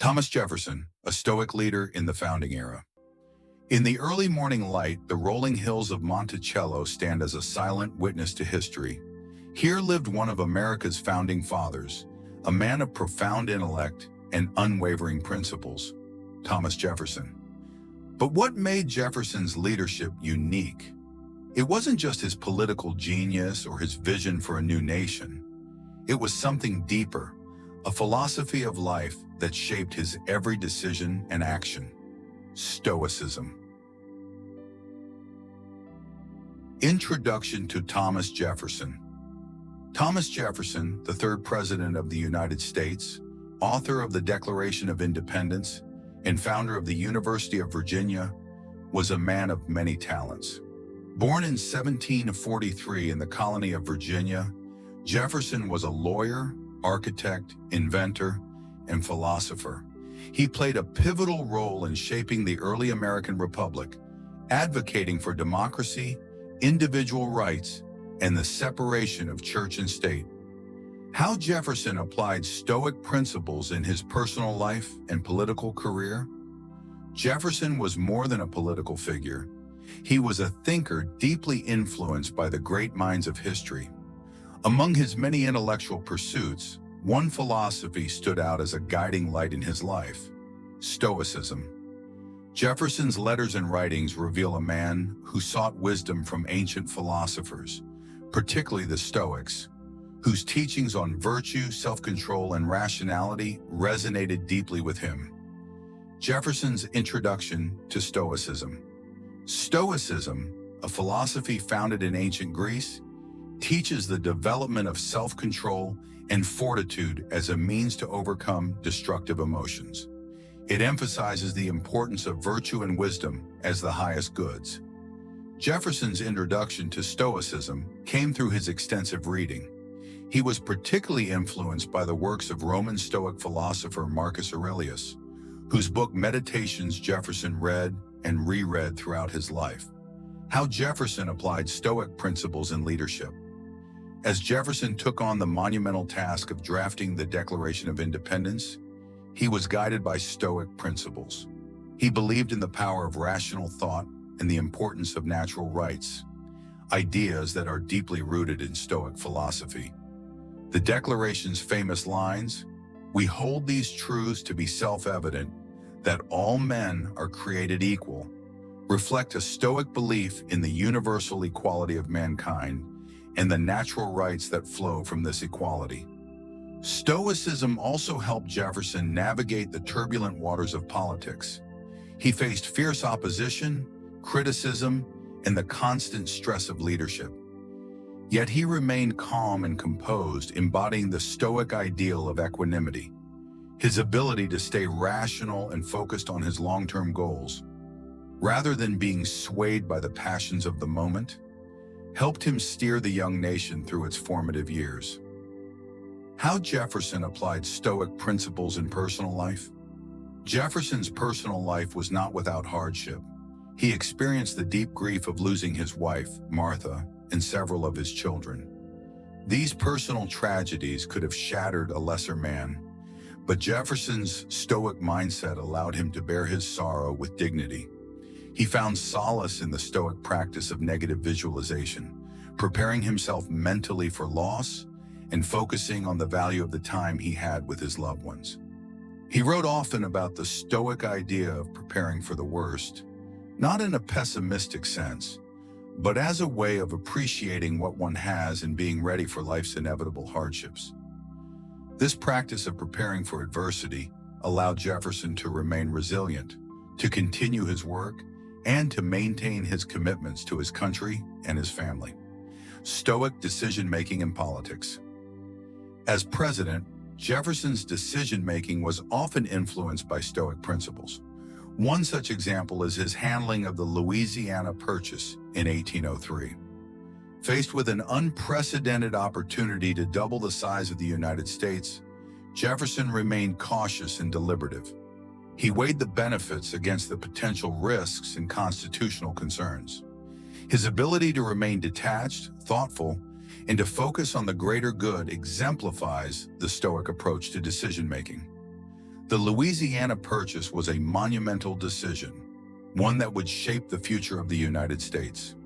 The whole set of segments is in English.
Thomas Jefferson, a Stoic leader in the founding era. In the early morning light, the rolling hills of Monticello stand as a silent witness to history. Here lived one of America's founding fathers, a man of profound intellect and unwavering principles, Thomas Jefferson. But what made Jefferson's leadership unique? It wasn't just his political genius or his vision for a new nation. It was something deeper, a philosophy of life that shaped his every decision and action: Stoicism. Introduction to Thomas Jefferson. Thomas Jefferson, the third President of the United States, author of the Declaration of Independence, and founder of the University of Virginia, was a man of many talents. Born in 1743 in the colony of Virginia, Jefferson was a lawyer, architect, inventor, and philosopher. He played a pivotal role in shaping the early American Republic, advocating for democracy, individual rights, and the separation of church and state. How Jefferson applied Stoic principles in his personal life and political career? Jefferson was more than a political figure. He was a thinker deeply influenced by the great minds of history. Among his many intellectual pursuits, one philosophy stood out as a guiding light in his life: Stoicism. Jefferson's letters and writings reveal a man who sought wisdom from ancient philosophers, particularly the Stoics, whose teachings on virtue, self-control, and rationality resonated deeply with him. Jefferson's introduction to Stoicism. Stoicism, a philosophy founded in ancient Greece, teaches the development of self-control and fortitude as a means to overcome destructive emotions. It emphasizes the importance of virtue and wisdom as the highest goods. Jefferson's introduction to Stoicism came through his extensive reading. He was particularly influenced by the works of Roman Stoic philosopher Marcus Aurelius, whose book Meditations Jefferson read and reread throughout his life. How Jefferson applied Stoic principles in leadership. As Jefferson took on the monumental task of drafting the Declaration of Independence, he was guided by Stoic principles. He believed in the power of rational thought and the importance of natural rights, ideas that are deeply rooted in Stoic philosophy. The Declaration's famous lines, "We hold these truths to be self-evident, that all men are created equal," reflect a Stoic belief in the universal equality of mankind and the natural rights that flow from this equality. Stoicism also helped Jefferson navigate the turbulent waters of politics. He faced fierce opposition, criticism, and the constant stress of leadership. Yet he remained calm and composed, embodying the Stoic ideal of equanimity. His ability to stay rational and focused on his long-term goals, rather than being swayed by the passions of the moment, helped him steer the young nation through its formative years. How Jefferson applied Stoic principles in personal life. Jefferson's personal life was not without hardship. He experienced the deep grief of losing his wife, Martha, and several of his children. These personal tragedies could have shattered a lesser man, but Jefferson's Stoic mindset allowed him to bear his sorrow with dignity. He found solace in the Stoic practice of negative visualization, preparing himself mentally for loss and focusing on the value of the time he had with his loved ones. He wrote often about the Stoic idea of preparing for the worst, not in a pessimistic sense, but as a way of appreciating what one has and being ready for life's inevitable hardships. This practice of preparing for adversity allowed Jefferson to remain resilient, to continue his work, and to maintain his commitments to his country and his family. Stoic decision-making in politics. As president, Jefferson's decision-making was often influenced by Stoic principles. One such example is his handling of the Louisiana Purchase in 1803. Faced with an unprecedented opportunity to double the size of the United States, Jefferson remained cautious and deliberative. He weighed the benefits against the potential risks and constitutional concerns. His ability to remain detached, thoughtful, and to focus on the greater good exemplifies the Stoic approach to decision-making. The Louisiana Purchase was a monumental decision, one that would shape the future of the United States.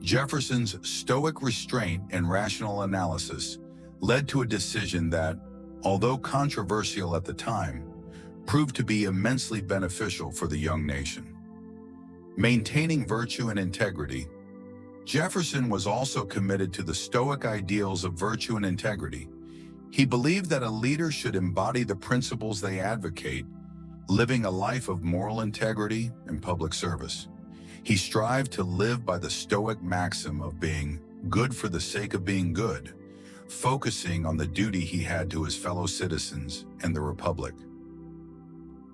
Jefferson's stoic restraint and rational analysis led to a decision that, although controversial at the time, proved to be immensely beneficial for the young nation. Maintaining virtue and integrity, Jefferson was also committed to the Stoic ideals of virtue and integrity. He believed that a leader should embody the principles they advocate, living a life of moral integrity and public service. He strived to live by the Stoic maxim of being good for the sake of being good, focusing on the duty he had to his fellow citizens and the Republic.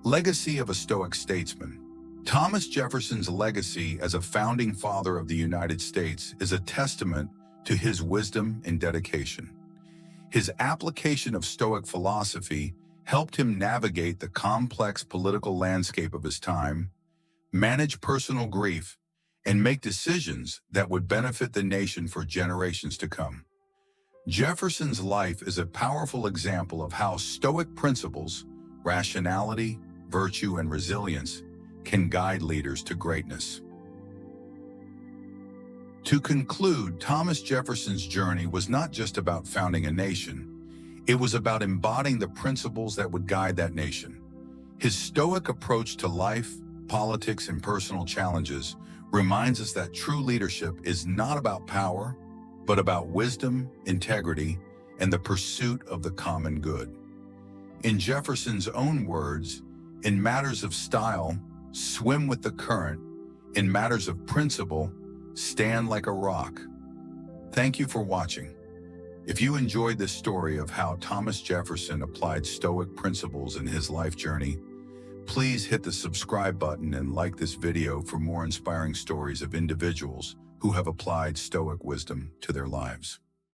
Legacy of a Stoic statesman. Thomas Jefferson's legacy as a founding father of the United States is a testament to his wisdom and dedication. His application of Stoic philosophy helped him navigate the complex political landscape of his time, manage personal grief, and make decisions that would benefit the nation for generations to come. Jefferson's life is a powerful example of how Stoic principles, rationality, virtue, and resilience can guide leaders to greatness. To conclude, Thomas Jefferson's journey was not just about founding a nation. It was about embodying the principles that would guide that nation. His Stoic approach to life, politics, and personal challenges reminds us that true leadership is not about power, but about wisdom, integrity, and the pursuit of the common good. In Jefferson's own words, in matters of style, swim with the current. In matters of principle, stand like a rock. Thank you for watching. If you enjoyed this story of how Thomas Jefferson applied Stoic principles in his life journey, please hit the subscribe button and like this video for more inspiring stories of individuals who have applied Stoic wisdom to their lives.